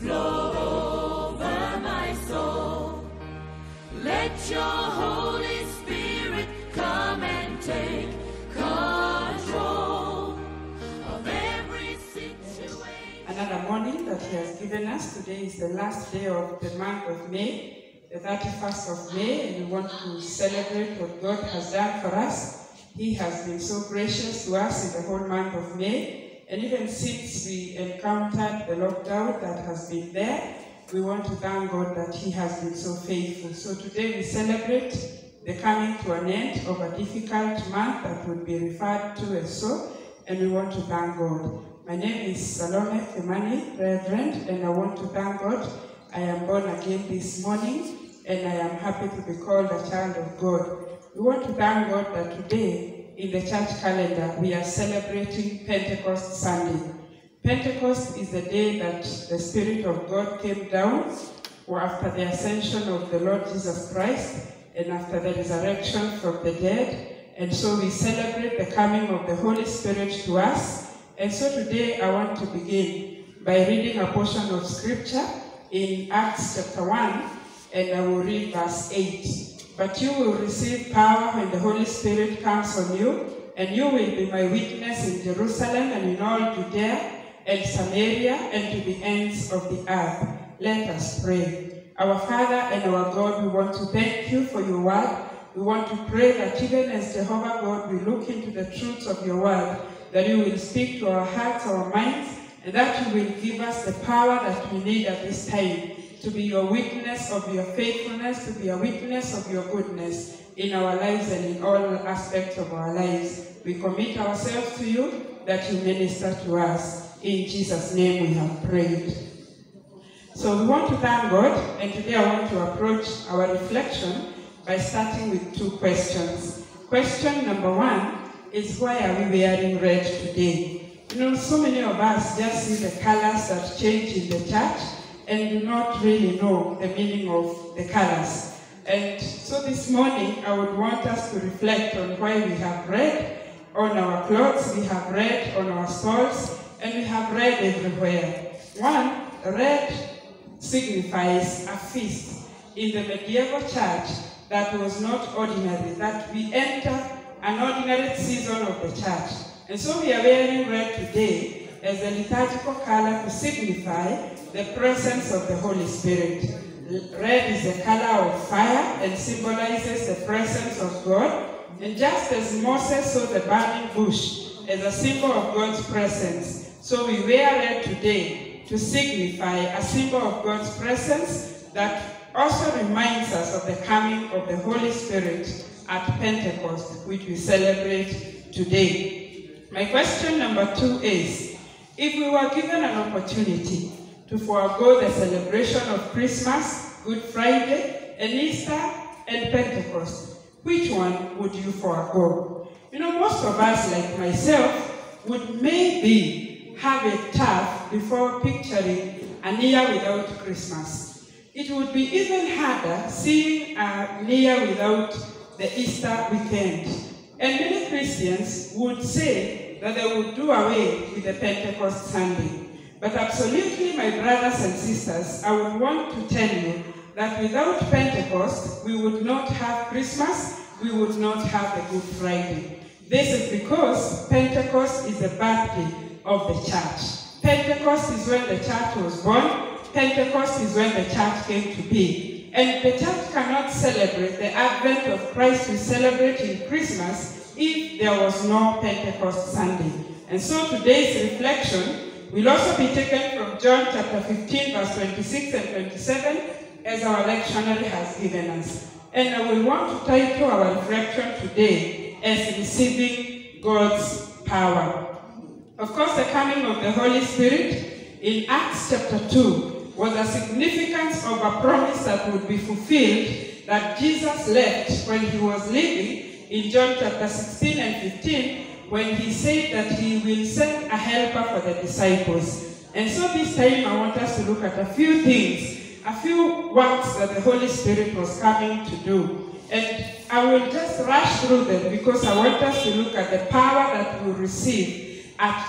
flow over my soul. Let your Holy Spirit come and take control of every situation. Another morning that He has given us. Today is the last day of the month of May, the 31st of May, and we want to celebrate what God has done for us. He has been so gracious to us in the whole month of May, and even since we encountered the lockdown that has been there, we want to thank God that He has been so faithful. So today we celebrate the coming to an end of a difficult month that would be referred to as so, and we want to thank God. My name is Salome Kimani, Reverend, and I want to thank God. I am born again this morning, and I am happy to be called a child of God. We want to thank God that today, in the church calendar, we are celebrating Pentecost Sunday. Pentecost is the day that the Spirit of God came down, or after the ascension of the Lord Jesus Christ, and after the resurrection from the dead. And so we celebrate the coming of the Holy Spirit to us. And so today I want to begin by reading a portion of Scripture in Acts chapter 1, and I will read verse 8. But you will receive power when the Holy Spirit comes on you, and you will be my witness in Jerusalem and in all Judea and Samaria and to the ends of the earth. Let us pray. Our Father and our God, we want to thank you for your word. We want to pray that even as Jehovah God, we look into the truths of your word, that you will speak to our hearts, our minds, and that you will give us the power that we need at this time to be your witness of your faithfulness, to be a witness of your goodness in our lives and in all aspects of our lives. We commit ourselves to you, that you minister to us. In Jesus' name we have prayed. So we want to thank God, and today I want to approach our reflection by starting with two questions. Question number one is, why are we wearing red today? You know, so many of us just see the colors that change in the church and do not really know the meaning of the colors. And so this morning, I would want us to reflect on why we have red on our clothes, we have red on our stalls, and we have red everywhere. One, red signifies a feast in the medieval church that was not ordinary, that we enter an ordinary season of the church. And so we are wearing red today as a liturgical color to signify the presence of the Holy Spirit. Red is the color of fire and symbolizes the presence of God. And just as Moses saw the burning bush as a symbol of God's presence, so we wear red today to signify a symbol of God's presence that also reminds us of the coming of the Holy Spirit at Pentecost, which we celebrate today. My question number two is, if we were given an opportunity to forego the celebration of Christmas, Good Friday, and Easter, and Pentecost, which one would you forego? You know, most of us, like myself, would maybe have it tough before picturing a year without Christmas. It would be even harder seeing a year without the Easter weekend. And many Christians would say that they would do away with the Pentecost Sunday. But absolutely, my brothers and sisters, I would want to tell you that without Pentecost, we would not have Christmas, we would not have a Good Friday. This is because Pentecost is the birthday of the church. Pentecost is when the church was born. Pentecost is when the church came to be. And the church cannot celebrate the advent of Christ we celebrate in Christmas if there was no Pentecost Sunday. And so today's reflection will also be taken from John chapter 15, verse 26 and 27, as our lectionary has given us. And I will want to title our reflection today as Receiving God's Power. Of course, the coming of the Holy Spirit in Acts chapter 2 was a significance of a promise that would be fulfilled that Jesus left when he was living in John chapter 16 and 15, when he said that he will send a helper for the disciples. And so this time I want us to look at a few things, a few works that the Holy Spirit was coming to do. And I will just rush through them because I want us to look at the power that we'll receive at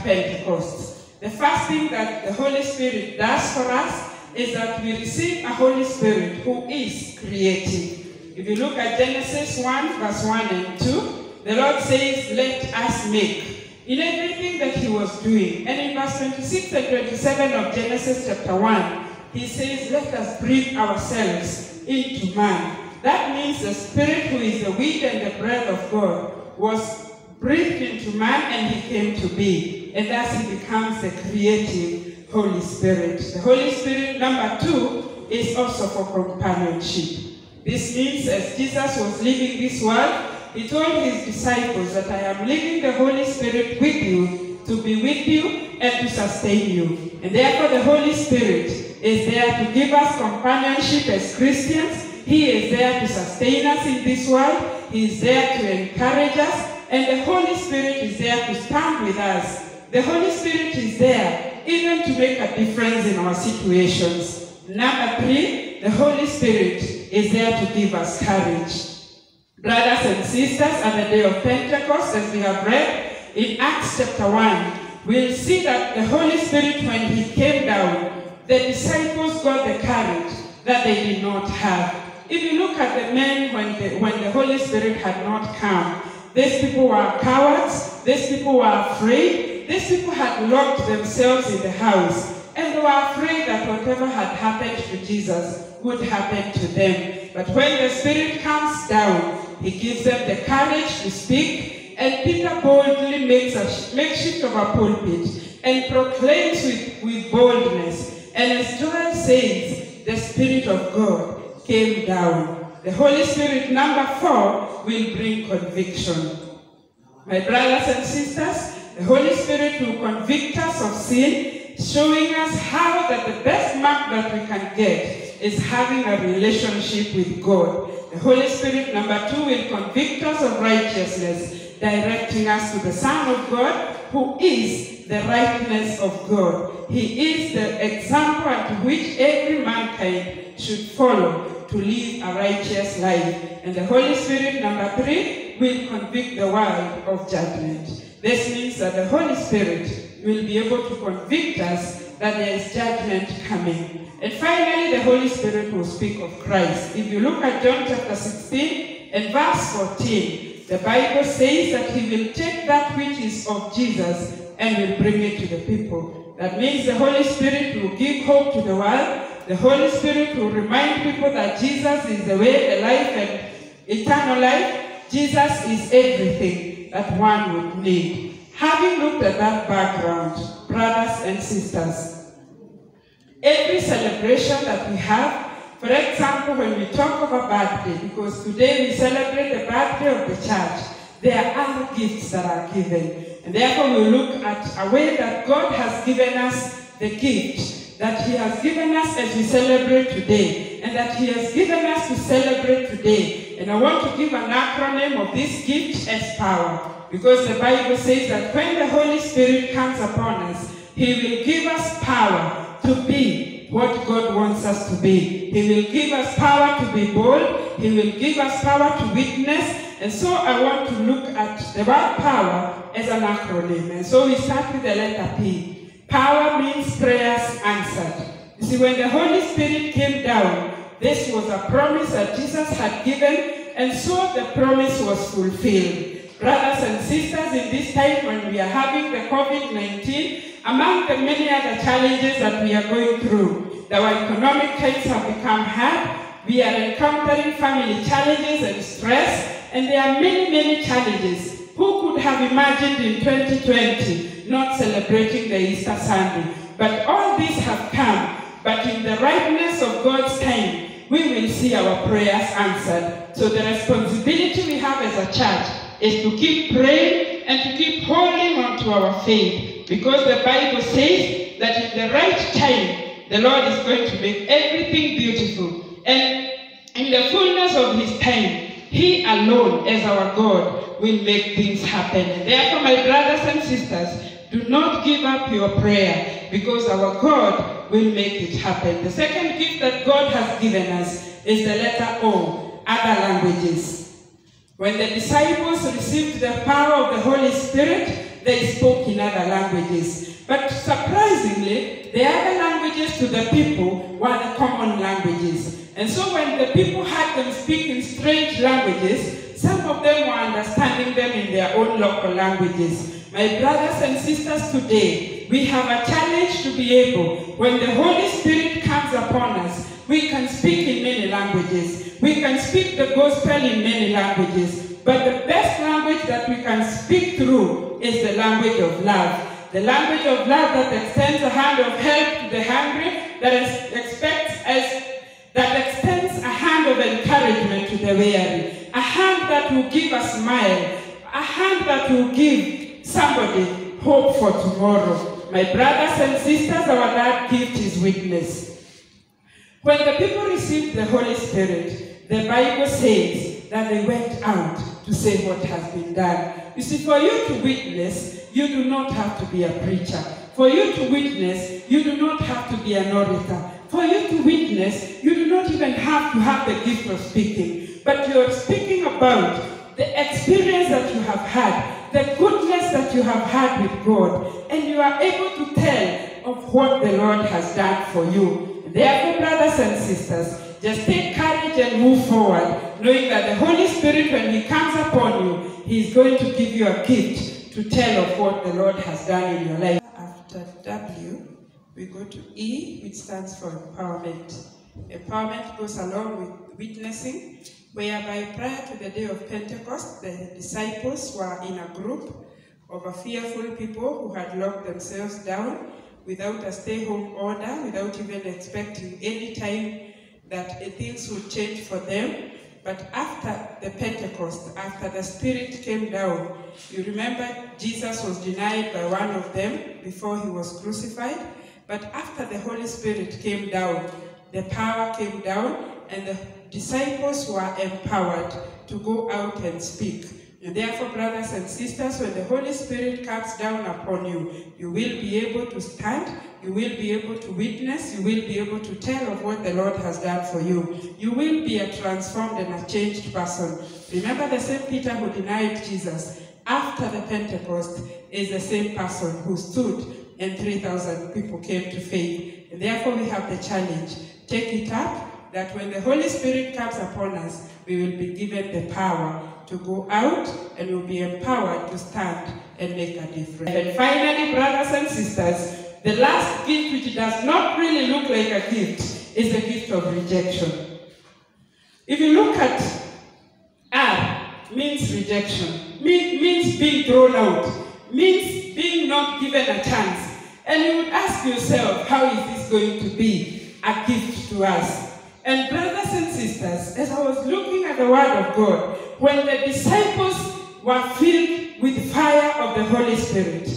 Pentecost. The first thing that the Holy Spirit does for us is that we receive a Holy Spirit who is creative. If you look at Genesis 1, verse 1 and 2, the Lord says, let us make. In everything that he was doing. And in verse 26 and 27 of Genesis chapter 1, he says, let us breathe ourselves into man. That means the Spirit, who is the wind and the breath of God, was breathed into man and he came to be. And thus he becomes the creative Holy Spirit. The Holy Spirit, number 2, is also for companionship. This means as Jesus was leaving this world, he told his disciples that I am leaving the Holy Spirit with you to be with you and to sustain you. And therefore the Holy Spirit is there to give us companionship as Christians. He is there to sustain us in this world. He is there to encourage us. And the Holy Spirit is there to stand with us. The Holy Spirit is there even to make a difference in our situations. Number 3, the Holy Spirit is there to give us courage. Brothers and sisters, at the day of Pentecost, as we have read in Acts chapter 1, we'll see that the Holy Spirit, when he came down, the disciples got the courage that they did not have. If you look at the men when the Holy Spirit had not come, these people were cowards, these people were afraid, these people had locked themselves in the house, and they were afraid that whatever had happened to Jesus would happen to them. But when the Spirit comes down, he gives them the courage to speak, and Peter boldly makes a makeshift of a pulpit and proclaims with boldness. And as Joel says, the Spirit of God came down. The Holy Spirit, number 4, will bring conviction. My brothers and sisters, the Holy Spirit will convict us of sin, showing us how that the best mark that we can get is having a relationship with God. The Holy Spirit, number 2, will convict us of righteousness, directing us to the Son of God, who is the rightness of God. He is the example unto which every mankind should follow to live a righteous life. And the Holy Spirit, number 3, will convict the world of judgment. This means that the Holy Spirit will be able to convict us that there is judgment coming. And finally, the Holy Spirit will speak of Christ. If you look at John chapter 16 and verse 14, the Bible says that he will take that which is of Jesus and will bring it to the people. That means the Holy Spirit will give hope to the world. The Holy Spirit will remind people that Jesus is the way, the life, and eternal life. Jesus is everything that one would need. Having looked at that background, brothers and sisters, every celebration that we have, for example, when we talk of a birthday, because today we celebrate the birthday of the church, there are gifts that are given. And therefore we look at a way that God has given us the gift that he has given us as we celebrate today, and that he has given us to celebrate today. And I want to give an acronym of this gift as power, because the Bible says that when the Holy Spirit comes upon us, he will give us power to be what God wants us to be. He will give us power to be bold. He will give us power to witness. And so I want to look at the word power as an acronym. And so we start with the letter P. Power means prayers answered. You see, when the Holy Spirit came down, this was a promise that Jesus had given, and so the promise was fulfilled. Brothers and sisters, in this time when we are having the COVID-19, among the many other challenges that we are going through, our economic times have become hard. We are encountering family challenges and stress, and there are many, many challenges. Who could have imagined in 2020 not celebrating the Easter Sunday? But all these have come. But in the rightness of God's time, we will see our prayers answered. So the responsibility we have as a church is to keep praying and to keep holding on to our faith. Because the Bible says that in the right time, the Lord is going to make everything beautiful. And in the fullness of his time, he alone, as our God, will make things happen. And therefore, my brothers and sisters, do not give up your prayer, because our God will make it happen. The second gift that God has given us is the letter O, other languages. When the disciples received the power of the Holy Spirit, they spoke in other languages. But surprisingly, the other languages to the people were the common languages. And so when the people had them speak in strange languages, some of them were understanding them in their own local languages. My brothers and sisters, today, we have a challenge to be able, when the Holy Spirit comes upon us, we can speak in many languages. We can speak the gospel in many languages. But the best language that we can speak through is the language of love. The language of love that extends a hand of help to the hungry, that extends a hand of encouragement to the weary, a hand that will give a smile, a hand that will give somebody hope for tomorrow. My brothers and sisters, our third gift is witness. When the people received the Holy Spirit, the Bible says that they went out to say what has been done. You see, for you to witness, you do not have to be a preacher. For you to witness, you do not have to be an orator. For you to witness, you do not even have to have the gift of speaking. But you are speaking about the experience that you have had, the goodness that you have had with God, and you are able to tell of what the Lord has done for you. Therefore, brothers and sisters, just take courage and move forward, knowing that the Holy Spirit, when He comes upon you, He is going to give you a gift to tell of what the Lord has done in your life. After W, we go to E, which stands for empowerment. Empowerment goes along with witnessing, whereby prior to the day of Pentecost, the disciples were in a group of a fearful people who had locked themselves down without a stay-home order, without even expecting any time that things would change for them. But after the Pentecost, after the Spirit came down, you remember Jesus was denied by one of them before He was crucified. But after the Holy Spirit came down, the power came down, and the disciples were empowered to go out and speak. And therefore, brothers and sisters, when the Holy Spirit comes down upon you, you will be able to stand, you will be able to witness, you will be able to tell of what the Lord has done for you. You will be a transformed and a changed person. Remember, the same Peter who denied Jesus after the Pentecost is the same person who stood and 3,000 people came to faith. And therefore, we have the challenge. Take it up, that when the Holy Spirit comes upon us, we will be given the power to go out, and will be empowered to stand and make a difference. And finally, brothers and sisters, the last gift, which does not really look like a gift, is the gift of rejection. If you look at R, means rejection, means being thrown out, means being not given a chance. And you would ask yourself, how is this going to be a gift to us? And brothers and sisters, as I was looking at the Word of God, when the disciples were filled with fire of the Holy Spirit,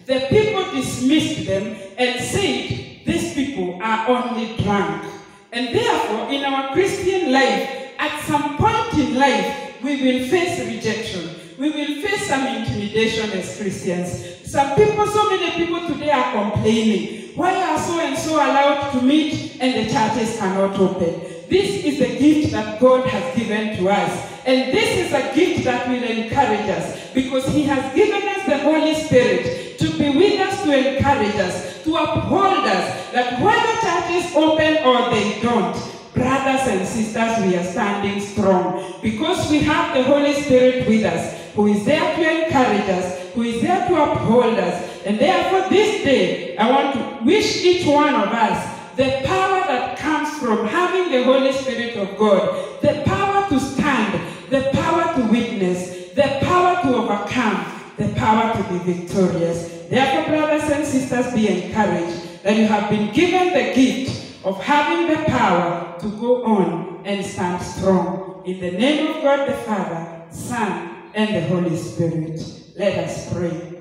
the people dismissed them and said, these people are only drunk. And therefore, in our Christian life, at some point in life, we will face rejection. We will face some intimidation as Christians. So many people today are complaining, why are so and so allowed to meet and the churches cannot open? This is a gift that God has given to us. And this is a gift that will encourage us, because He has given us the Holy Spirit to be with us, to encourage us, to uphold us, that whether churches open or they don't, brothers and sisters, we are standing strong, because we have the Holy Spirit with us, who is there to encourage us, who is there to uphold us. And therefore this day, I want to wish each one of us the power that comes from having the Holy Spirit of God, the power to stand, the power to witness, the power to overcome, the power to be victorious. Therefore, brothers and sisters, be encouraged that you have been given the gift of having the power to go on and stand strong. In the name of God the Father, Son, and the Holy Spirit, let us pray.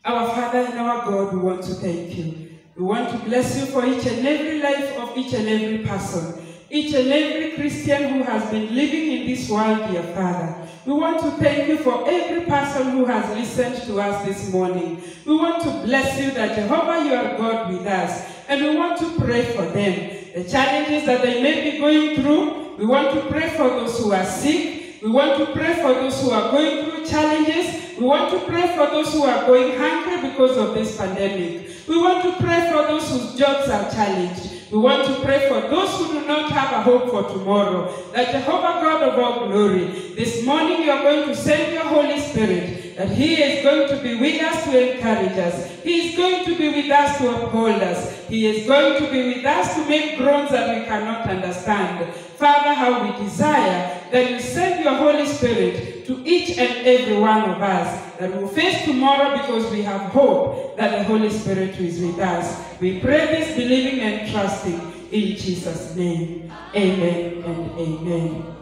Our Father and our God, we want to thank you. We want to bless you for each and every life of each and every person, each and every Christian who has been living in this world, dear Father. We want to thank you for every person who has listened to us this morning. We want to bless you that Jehovah, you are God with us. And we want to pray for them. The challenges that they may be going through, we want to pray for those who are sick. We want to pray for those who are going through through challenges. We want to pray for those who are going hungry because of this pandemic. We want to pray for those whose jobs are challenged. We want to pray for those who do not have a hope for tomorrow. That Jehovah God of all glory, this morning you are going to send your Holy Spirit, that He is going to be with us to encourage us. He is going to be with us to uphold us. He is going to be with us to make groans that we cannot understand. Father, how we desire that you send your Holy Spirit to each and every one of us, that we'll face tomorrow because we have hope that the Holy Spirit is with us. We pray this believing and trusting in Jesus' name. Amen and amen.